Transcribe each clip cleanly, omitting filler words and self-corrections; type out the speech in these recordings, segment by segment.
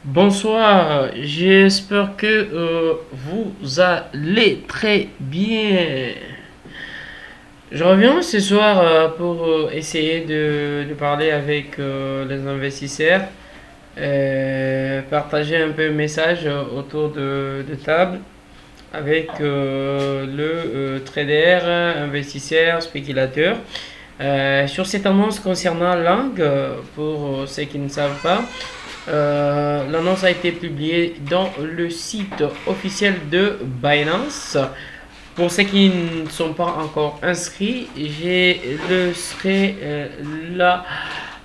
Bonsoir, j'espère que vous allez très bien. Je reviens ce soir pour essayer de parler avec les investisseurs, partager un peu un message autour de table avec le trader, investisseur, spéculateur. Sur cette annonce concernant Lang, pour ceux qui ne savent pas, l'annonce a été publiée dans le site officiel de Binance. Pour ceux qui ne sont pas encore inscrits, j'ai là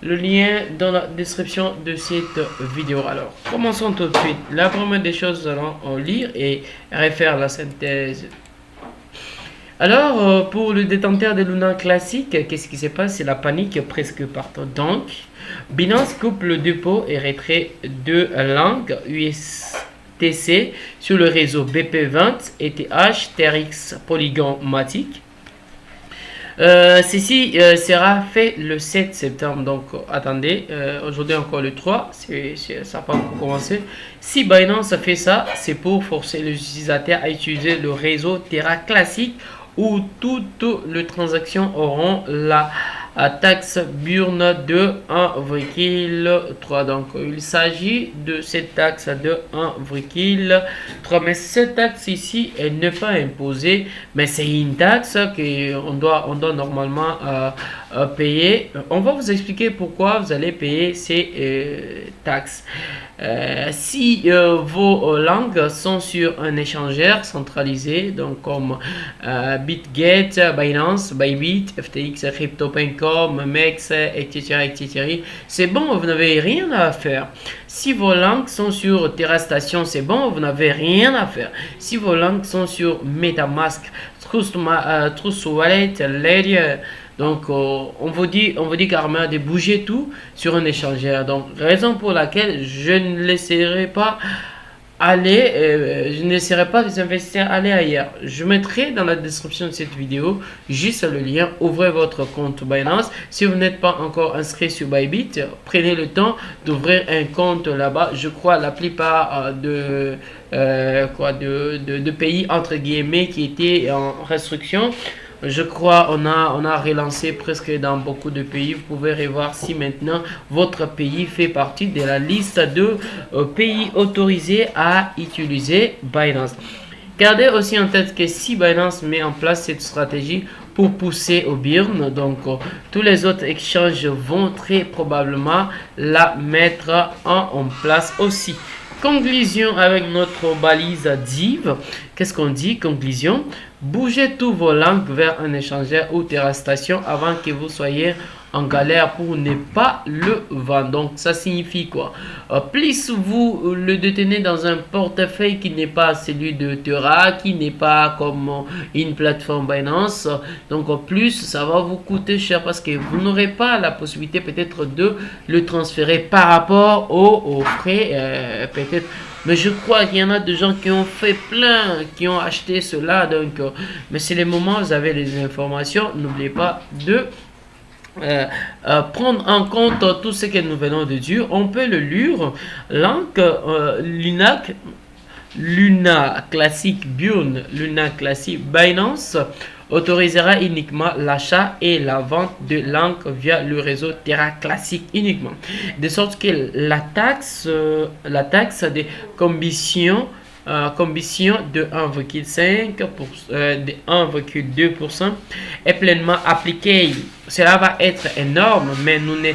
le lien dans la description de cette vidéo. Alors, commençons tout de suite. La première des choses, nous allons lire et refaire la synthèse. Alors, pour le détenteur de Luna classique, qu'est-ce qui se passe? C'est la panique presque partout. Donc, Binance coupe le dépôt et retrait de Lang USTC sur le réseau BP20, ETH, TRX, Polygon, Matic. Ceci sera fait le 7 septembre. Donc, attendez, aujourd'hui encore le 3, ça n'a pas encore commencé. Si Binance fait ça, c'est pour forcer les utilisateurs à utiliser le réseau Terra classique où toutes les transactions auront la taxe burn de 1,3. Donc, il s'agit de cette taxe de 1,3. Mais cette taxe ici, elle n'est pas imposée, mais c'est une taxe qu'on doit normalement payer. On va vous expliquer pourquoi vous allez payer ces taxes. Si vos langues sont sur un échangeur centralisé, donc comme BitGet, Binance, Bybit, FTX, Crypto.com, MEX, etc., c'est bon, vous n'avez rien à faire. Si vos langues sont sur TerraStation, c'est bon, vous n'avez rien à faire. Si vos langues sont sur MetaMask, Trust Wallet, Ledger, donc, on vous dit carrément de bouger tout sur un échangeur. Donc, raison pour laquelle je ne laisserai pas je ne laisserai pas les investisseurs aller ailleurs. Je mettrai dans la description de cette vidéo juste le lien. Ouvrez votre compte Binance. Si vous n'êtes pas encore inscrit sur Bybit, prenez le temps d'ouvrir un compte là-bas. Je crois la plupart de pays entre guillemets qui étaient en restriction. Je crois on a relancé presque dans beaucoup de pays. Vous pouvez revoir si maintenant votre pays fait partie de la liste de pays autorisés à utiliser Binance. Gardez aussi en tête que si Binance met en place cette stratégie pour pousser au burn, donc tous les autres exchanges vont très probablement la mettre en place aussi. Conclusion avec notre balise div. Qu'est-ce qu'on dit? Conclusion. Bougez tous vos langues vers un échangeur ou TerraStation avant que vous soyez en galère pour ne pas le vendre. Donc ça signifie quoi? Plus vous le détenez dans un portefeuille qui n'est pas celui de Terra, qui n'est pas comme une plateforme Binance, donc plus ça va vous coûter cher parce que vous n'aurez pas la possibilité peut-être de le transférer par rapport aux frais peut-être. Mais je crois qu'il y en a des gens qui ont fait plein, qui ont acheté cela. Donc, mais c'est le moment, vous avez les informations. N'oubliez pas de prendre en compte tout ce que nous venons de dire. On peut le lire. Luna classique Burn, Luna classique Binance autorisera uniquement l'achat et la vente de langues via le réseau Terra classique uniquement. De sorte que la taxe de commission de 1,2% est pleinement appliquée. Cela va être énorme, mais nous ne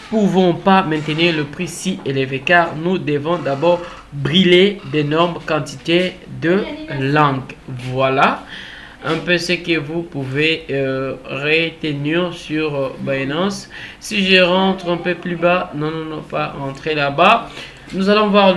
pouvons pas maintenir le prix si élevé car nous devons d'abord brûler d'énormes quantités de langues. Voilà un peu ce que vous pouvez retenir sur Binance. Si je rentre un peu plus bas, non, pas rentrer là-bas. Nous allons voir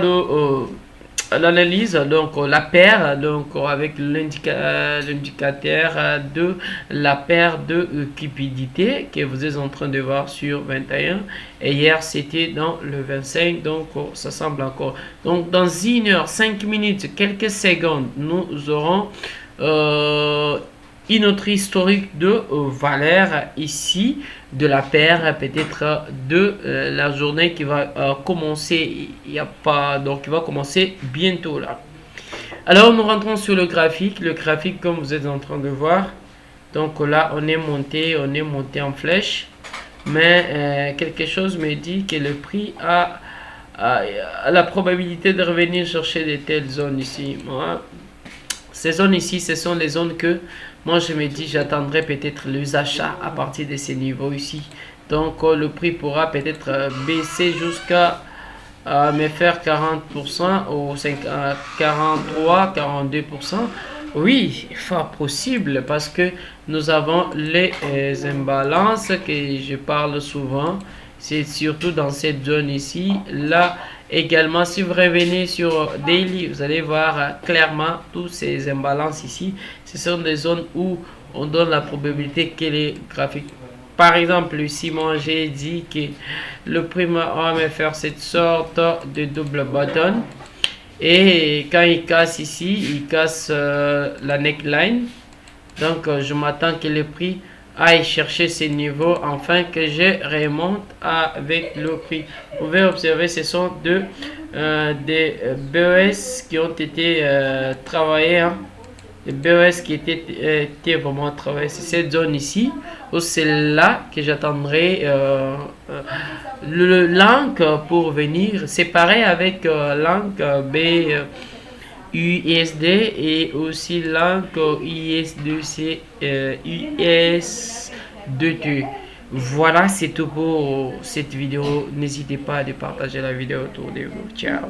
l'analyse, donc la paire, donc avec l'indicateur de la paire de cupidité que vous êtes en train de voir sur 21 et hier c'était dans le 25, donc ça semble encore. Donc dans 1 heure 5 minutes quelques secondes nous aurons une autre historique de valeur ici de la paire, peut-être de la journée qui va commencer. Il y a pas, donc il va commencer bientôt là. Alors nous rentrons sur le graphique. Le graphique, comme vous êtes en train de voir, donc là on est monté en flèche, mais quelque chose me dit que le prix a la probabilité de revenir chercher de telles zones ici. Moi, ces zones ici, ce sont les zones que moi je me dis j'attendrai peut-être les achats à partir de ces niveaux ici. Donc le prix pourra peut-être baisser jusqu'à me faire 40% ou 43, 42%. Oui, fort possible parce que nous avons les imbalances que je parle souvent. C'est surtout dans cette zone ici. Là également, si vous revenez sur Daily, vous allez voir clairement tous ces imbalances ici. Ce sont des zones où on donne la probabilité que les graphiques. Par exemple, ici, moi j'ai dit que le prix va me faire cette sorte de double bottom. Et quand il casse ici, il casse la neckline. Donc je m'attends que le prix aille chercher ces niveaux afin que je remonte avec le prix. Vous pouvez observer, ce sont des BES qui ont été travaillés. Hein. Les BES qui étaient vraiment travaillés. C'est cette zone ici, ou c'est là que j'attendrai le LANC pour venir. C'est pareil avec LANC B. USD et aussi l'ANC USDC US2T. Voilà, c'est tout pour cette vidéo. N'hésitez pas à partager la vidéo autour de vous. Ciao.